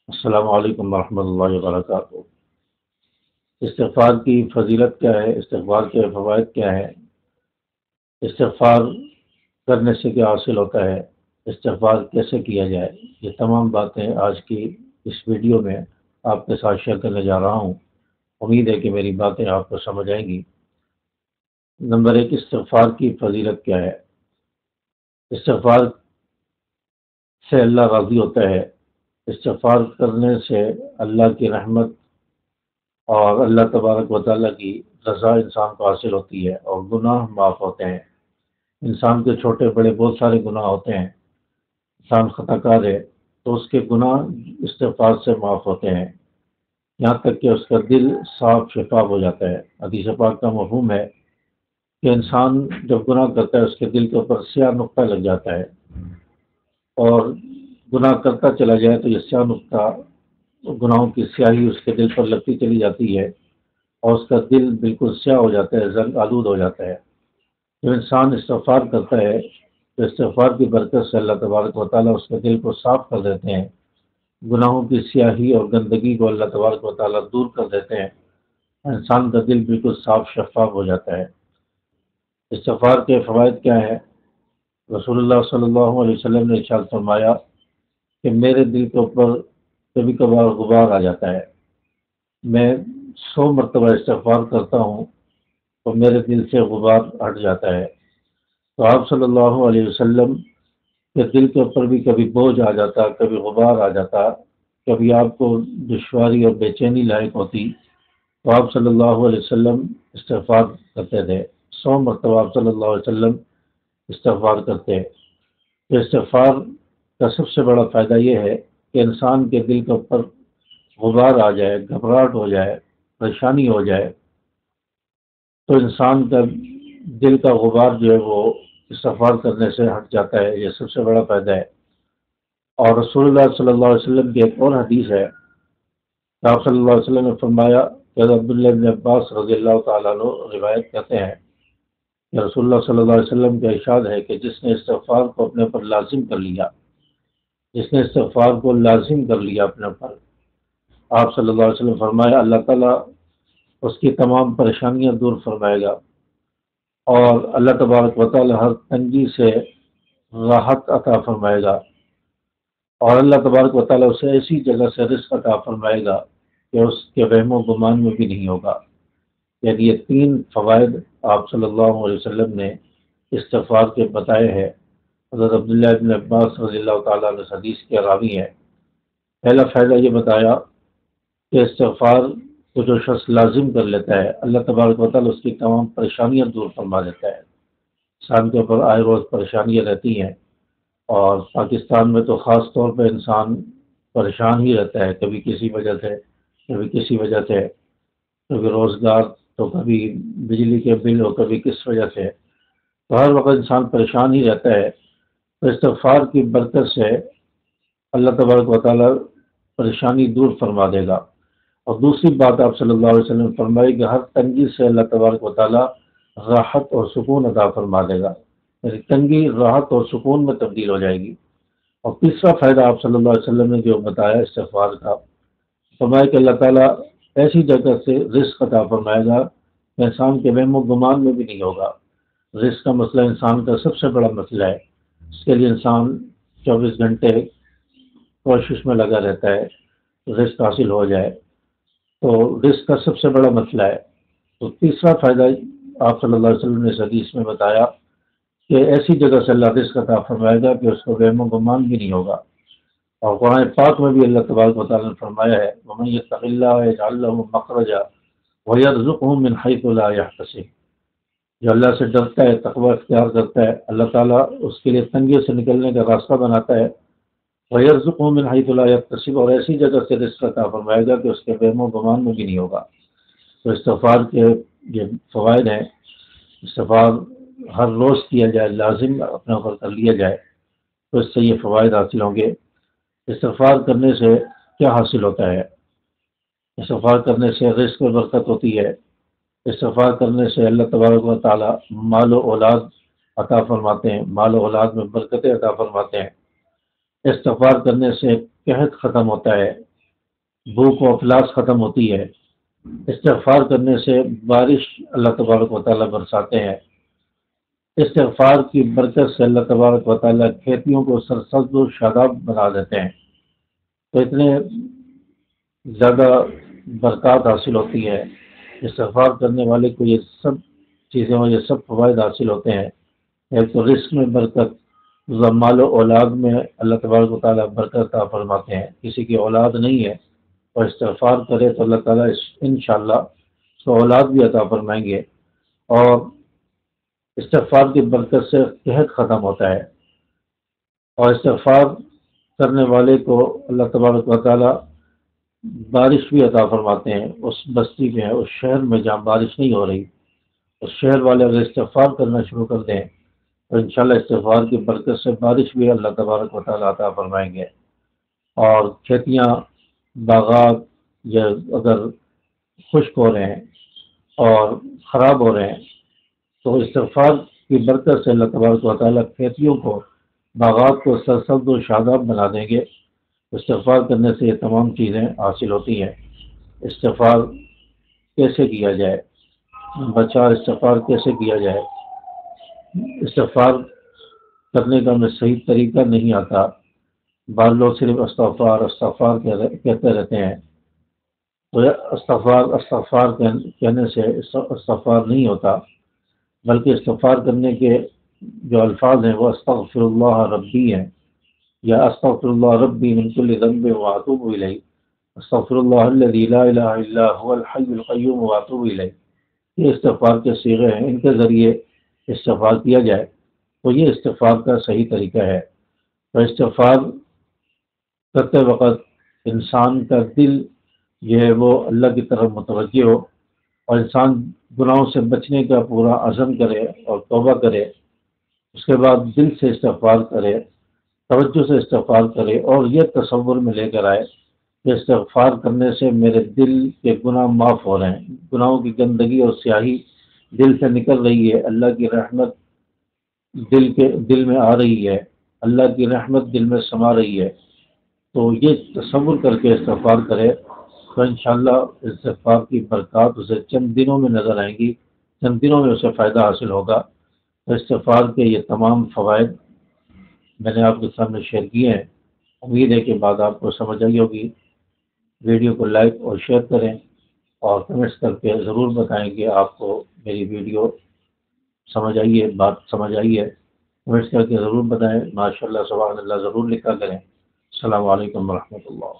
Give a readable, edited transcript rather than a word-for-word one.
السلام علیکم ورحمۃ اللہ وبرکاتہ۔ استغفار کی فضیلت کیا ہے؟ استغفار کے فوائد کیا ہیں؟ استغفار کرنے سے کیا حاصل ہوتا ہے؟ استغفار کیسے کیا جائے؟ یہ تمام باتیں آج کی اس ویڈیو میں آپ کے ساتھ شیئر کرنے جا رہا ہوں۔ امید ہے کہ میری باتیں آپ کو سمجھ آئیں گی۔ نمبر ایک، استغفار کی فضیلت کیا ہے؟ استغفار سے اللہ راضی ہوتا ہے۔ استغفار کرنے سے اللہ کی رحمت اور اللہ تبارک و تعالیٰ کی رضا انسان کو حاصل ہوتی ہے اور گناہ معاف ہوتے ہیں۔ انسان کے چھوٹے بڑے بہت سارے گناہ ہوتے ہیں، انسان خطا کار ہے تو اس کے گناہ استغفار سے معاف ہوتے ہیں، یہاں تک کہ اس کا دل صاف شفاف ہو جاتا ہے۔ حدیث پاک کا مفہوم ہے کہ انسان جب گناہ کرتا ہے اس کے دل کے اوپر سیاہ نقطہ لگ جاتا ہے، اور گناہ کرتا چلا جائے تو یہ سیاہ نقطہ، گناہوں کی سیاہی اس کے دل پر لگتی چلی جاتی ہے اور اس کا دل بالکل سیاہ ہو جاتا ہے، زنگ آلود ہو جاتا ہے۔ جب انسان استغفار کرتا ہے تو استغفار کی برکت سے اللہ تبارک و تعالیٰ اس کے دل کو صاف کر دیتے ہیں، گناہوں کی سیاہی اور گندگی کو اللہ تبارک و تعالیٰ دور کر دیتے ہیں، انسان کا دل بالکل صاف شفاف ہو جاتا ہے۔ استغفار کے فوائد کیا ہیں؟ رسول اللہ صلی اللہ علیہ وسلم نے ارشاد فرمایا کہ میرے دل کے اوپر کبھی کبھار غبار آ جاتا ہے، میں 100 مرتبہ استغفار کرتا ہوں تو میرے دل سے غبار ہٹ جاتا ہے۔ تو آپ صلی اللہ علیہ وسلم کے دل کے اوپر بھی کبھی بوجھ آ جاتا، کبھی غبار آ جاتا، کبھی آپ کو دشواری اور بے چینی لاحق ہوتی تو آپ صلی اللہ علیہ وسلم استغفار کرتے تھے۔ 100 مرتبہ آپ صلی اللہ علیہ وسلم استغفار کرتے ہیں۔ تو استغفار کا سب سے بڑا فائدہ یہ ہے کہ انسان کے دل کے اوپر غبار آ جائے، گھبراہٹ ہو جائے، پریشانی ہو جائے تو انسان کا دل کا غبار جو ہے وہ استغفار کرنے سے ہٹ جاتا ہے، یہ سب سے بڑا فائدہ ہے۔ اور رسول اللہ صلی اللہ علیہ وسلم کی ایک اور حدیث ہے کہ آپ صلی اللہ علیہ وسلم نے فرمایا کہ عبداللہ بن عباس رضی اللہ تعالیٰ عنہ روایت کرتے ہیں کہ رسول اللہ صلی اللہ علیہ وسلم کا ارشاد ہے کہ جس نے استغفار کو اپنے پر لازم کر لیا، جس نے استغفار کو لازم کر لیا اپنے پر، آپ صلی اللہ علیہ وسلم فرمایا اللہ تعالیٰ اس کی تمام پریشانیاں دور فرمائے گا اور اللہ تبارک و تعالیٰ ہر تنگی سے راحت عطا فرمائے گا، اور اللہ تبارک و تعالیٰ اسے ایسی جگہ سے رزق عطا فرمائے گا کہ اس کے وہم و گمان میں بھی نہیں ہوگا۔ یعنی یہ 3 فوائد آپ صلی اللہ علیہ وسلم نے استغفار کے بتائے ہیں۔ حضرت عبداللہ بن عباس رضی اللہ تعالیٰ عنہ حدیث کے راوی ہیں۔ پہلا فائدہ یہ بتایا کہ استغفار کو جو شخص لازم کر لیتا ہے اللہ تبارک و تعالیٰ اس کی تمام پریشانیاں دور فرما دیتا ہے۔ انسان کے اوپر آئے روز پریشانیاں رہتی ہیں، اور پاکستان میں تو خاص طور پہ انسان پریشان ہی رہتا ہے، کبھی کسی وجہ سے، کبھی کسی وجہ سے، کبھی روزگار تو کبھی بجلی کے بل ہو، کبھی کس وجہ سے، تو ہر وقت انسان پریشان ہی رہتا ہے۔ تو استغفار کی برکت سے اللہ تبارک و تعالیٰ پریشانی دور فرما دے گا۔ اور دوسری بات آپ صلی اللہ علیہ وسلم نے فرمائی کہ ہر تنگی سے اللہ تبارک و تعالیٰ راحت اور سکون عطا فرما دے گا، یعنی تنگی راحت اور سکون میں تبدیل ہو جائے گی۔ اور تیسرا فائدہ آپ صلی اللہ علیہ وسلم نے جو بتایا استغفار کا، فرمایا کہ اللہ تعالیٰ ایسی جگہ سے رزق عطا فرمائے گا کہ انسان کے وہم و گمان میں بھی نہیں ہوگا۔ رزق کا مسئلہ انسان کا سب سے بڑا مسئلہ ہے، اس کے لیے انسان 24 گھنٹے کوشش میں لگا رہتا ہے رزق حاصل ہو جائے، تو رزق کا سب سے بڑا مسئلہ ہے۔ تو تیسرا فائدہ آپ صلی اللہ علیہ وسلم نے اس حدیث میں بتایا کہ ایسی جگہ سے اللہ رزق عطا فرمائے گا کہ اس کو وہم و گمان بھی نہیں ہوگا۔ اور قرآن پاک میں بھی اللہ تبارک و تعالیٰ نے فرمایا ہے وَمَن يَتَّقِ اللَّهَ يَجْعَل لَّهُ مَخْرَجًا وَيَرْزُقْهُ مِنْ حَيْثُ لَا يَحْتَسِبُ۔ جو اللہ سے ڈرتا ہے، تقوی اختیار کرتا ہے، اللہ تعالیٰ اس کے لیے تنگیوں سے نکلنے کا راستہ بناتا ہے۔ وَيَرْزُقْهُ مِنْ حَيْثُ لَا يَحْتَسِبُ، اور ایسی جگہ سے رزق عطا فرمائے گا کہ اس کے وہم و گمان میں بھی نہیں ہوگا۔ تو استغفار کے یہ فوائد ہیں۔ استغفار ہر روز کیا جائے، لازم اپنے اوپر کر لیا جائے تو اس سے یہ فوائد حاصل ہوں گے۔ استغفار کرنے سے کیا حاصل ہوتا ہے؟ استغفار کرنے سے رزق میں برکت ہوتی ہے۔ استغفار کرنے سے اللہ تبارک و تعالیٰ مال و اولاد عطا فرماتے ہیں، مال و اولاد میں برکتیں عطا فرماتے ہیں۔ استغفار کرنے سے قحط ختم ہوتا ہے، بھوک و افلاس ختم ہوتی ہے۔ استغفار کرنے سے بارش اللہ تبارک و تعالیٰ برساتے ہیں۔ استغفار کی برکت سے اللہ تبارک و تعالیٰ کھیتیوں کو سرسبز و شاداب بنا دیتے ہیں۔ تو اتنے زیادہ برکات حاصل ہوتی ہے۔ استغفار کرنے والے کو یہ سب چیزیں اور یہ سب فوائد حاصل ہوتے ہیں۔ ایک تو رزق میں برکت، مال و اولاد میں اللہ تبارک و تعالیٰ برکت عطا فرماتے ہیں۔ کسی کی اولاد نہیں ہے اور استغفار کرے تو اللہ تعالیٰ انشاءاللہ اس کو اولاد بھی عطا فرمائیں گے۔ اور استغفار کی برکت سے قحط ختم ہوتا ہے، اور استغفار کرنے والے کو اللہ تبارک و تعالیٰ بارش بھی عطا فرماتے ہیں۔ اس بستی میں، اس شہر میں جہاں بارش نہیں ہو رہی، اس شہر والے اگر استغفار کرنا شروع کر دیں تو انشاءاللہ استغفار کی برکت سے بارش بھی اللہ تبارک و تعالیٰ عطا فرمائیں گے۔ اور کھیتیاں، باغات یا اگر خشک ہو رہے ہیں اور خراب ہو رہے ہیں تو استغفار کی برکت سے اللہ تبارک و تعالیٰ کھیتیوں کو، باغات کو سرسبز و شاداب بنا دیں گے۔ استغفار کرنے سے یہ تمام چیزیں حاصل ہوتی ہیں۔ استغفار کیسے کیا جائے، بچا استغفار کیسے کیا جائے؟ استغفار کرنے کا ہمیں صحیح طریقہ نہیں آتا۔ بعض لوگ صرف استغفار استغفار کہتے رہتے ہیں، تو استغفار استغفار کہنے سے استغفار نہیں ہوتا، بلکہ استغفار کرنے کے جو الفاظ ہیں وہ استغفر اللہ ربی ہیں، یا استغفر اللہ ربی من کل ذنب واتوب الیہ، استغفر اللہ الذی لا الہ الا هو الحی القیوم واتوب الیہ۔ یہ استغفار کے صیغے ہیں، ان کے ذریعے استغفار کیا جائے تو یہ استغفار کا صحیح طریقہ ہے۔ تو استغفار کرتے وقت انسان کا دل جو ہے وہ اللہ کی طرف متوجہ ہو، اور انسان گناہوں سے بچنے کا پورا عزم کرے اور توبہ کرے۔ اس کے بعد دل سے استغفار کرے، توجہ سے استغفار کرے، اور یہ تصور میں لے کر آئے کہ استغفار کرنے سے میرے دل کے گناہ معاف ہو رہے ہیں، گناہوں کی گندگی اور سیاہی دل سے نکل رہی ہے، اللہ کی رحمت دل میں آ رہی ہے، اللہ کی رحمت دل میں سما رہی ہے۔ تو یہ تصور کر کے استغفار کرے تو انشاءاللہ استغفار کی برکات اسے چند دنوں میں نظر آئیں گی، چند دنوں میں اسے فائدہ حاصل ہوگا۔ تو استغفار کے یہ تمام فوائد میں نے آپ کے سامنے شیئر کیے ہیں۔ امید ہے کہ بات آپ کو سمجھ آئی ہوگی۔ ویڈیو کو لائک اور شیئر کریں، اور کمنٹس کر کے ضرور بتائیں کہ آپ کو میری ویڈیو سمجھ آئی ہے، بات سمجھ آئی ہے۔ کمنٹس کر کے ضرور بتائیں، ماشاءاللہ سبحان اللہ ضرور لکھا کریں۔ السلام علیکم ورحمۃ اللہ۔